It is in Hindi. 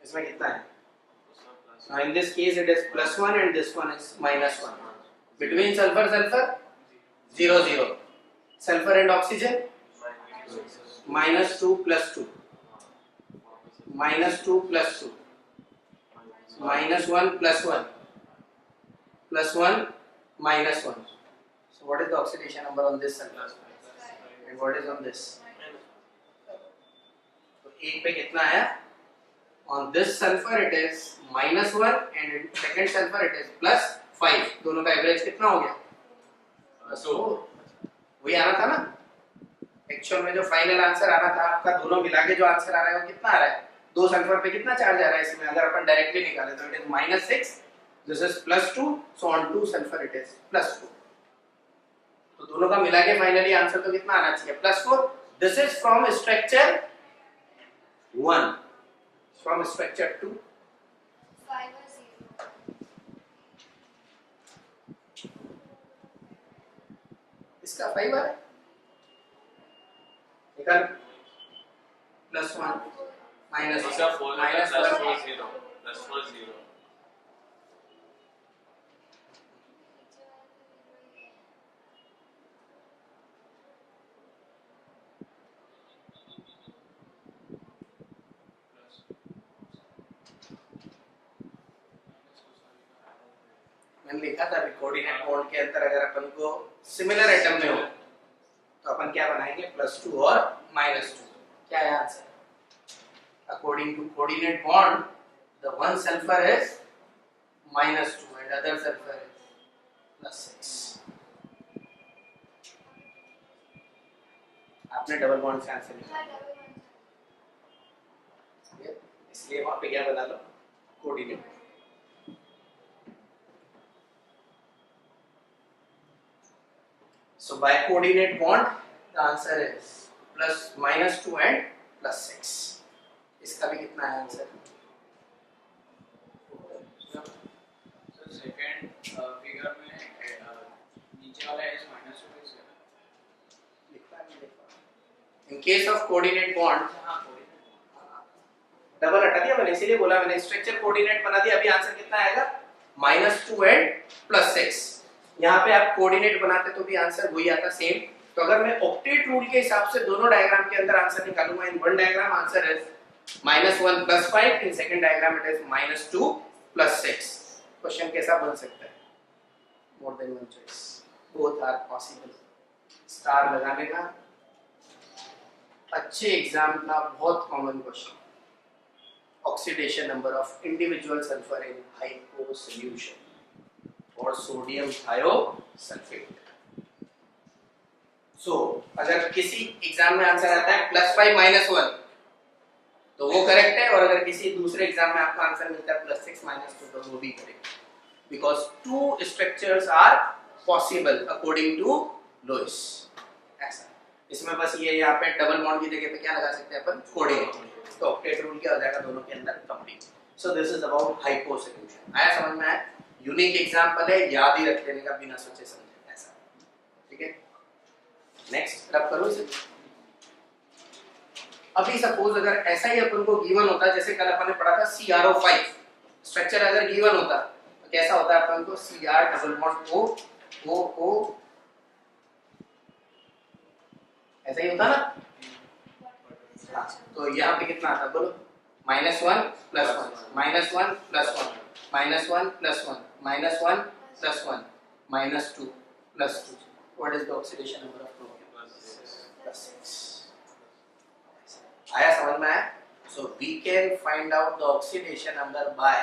इसमें कितना है? Now in this case it is +1 and this one is -1. Between sulfur 0 0. Sulfur and oxygen -2 + 2. -2 + 2. -1 + 1. +1 -1. So what is the oxidation number on this sulfur? And what is on this? तो एक पे कितना आया? On this sulfur it is -1 and in second sulfur it is +5. दोनों का एवरेज कितना हो गया? +4. वही आना था ना? एक्चुअल में जो फाइनल आंसर आना था आपका, दोनों मिला के जो आंसर आ रहा है वो कितना आ रहा है? दो सल्फर पे कितना चार्ज आ रहा है इसमें? अगर अपन डायरेक्टली निकाले तो it is -6, this is +2, so on 2 sulphur it is +4. तो दोनों का मिला के फाइनली आंसर तो कितना आना चाहिए? +4. This is from structure 1. From structure 2, 5 or 0. इसका 5 है, निकाल +1 -1 इसका 4 है, +4 0 +4 0. मैंने लिखा था कोऑर्डिनेट बॉन्ड के अंदर अगर अपन को सिमिलर एटम में हो तो अपन क्या बनाएंगे? +2 और -2. क्या है answer? According to coordinate bond the one sulphur is -2 and other sulphur is +6. आपने डबल बॉन्ड से आंसर लिखा, इसलिए वहां पे क्या बना लो? Coordinate. So by coordinate bond, the answer is +2 and +6. इसका भी कितना है आंसर? सर सेकंड फिगर में नीचे वाला एज -2 है. लिखा नहीं लिखा. In case of coordinate bond, double हटा दिया मैंने, इसीलिए बोला मैंने स्ट्रक्चर कोऑर्डिनेट बना दिया. अभी आंसर कितना आएगा? -2 and +6. यहाँ पे आप कोऑर्डिनेट बनाते तो भी आंसर वही आता सेम. तो अगर मैं ऑक्टेट रूल के हिसाब से दोनों डायग्राम के अंदर आंसर निकालूंगा, in one diagram answer is -1 + 5, in second diagram it is -2 + 6. Question कैसा बन सकता है? More than one choice, both are possible. Star लगा लेना. अच्छे एग्जाम का बहुत common question. Oxidation number of individual sulphur in hypo solution और सोडियम थायोसल्फेट. सो अगर किसी एग्जाम में आंसर आता है +5 -1 तो वो करेक्ट है, और अगर किसी दूसरे एग्जाम में आपका आंसर मिलता है +6 -2 तो वो भी correct, because two structures are possible according to Lewis. ऐसा इसमें बस ये यहाँ पे डबल बॉन्ड की जगह पे क्या लगा सकते हैं अपन? कोऑर्डिनेट. तो ऑक्टेट रूल क्या हो जाएगा दोनों के अंदर? Complete. So this is about hypo solution. आया समझ में? आया? यूनिक एग्जांपल है, याद ही रख लेने का बिना सोचे समझे. ऐसा ठीक है. नेक्स्ट रब करो इसे. अभी सपोज अगर ऐसा ही अपन को गिवन होता, जैसे कल अपन ने पढ़ा था CrO5 स्ट्रक्चर, अगर गिवन होता तो कैसा होता है अपन को? Cr डबल बॉन्ड O ऐसा ही होता ना. हाँ, तो यहाँ पे कितना आता बोलो? -1 + 1 -1 + 1 -1 + 1 -1 + 1 -2 + 2. What is the oxidation number of chromium? +6. आया समझ में? आया? So we can find out the oxidation number by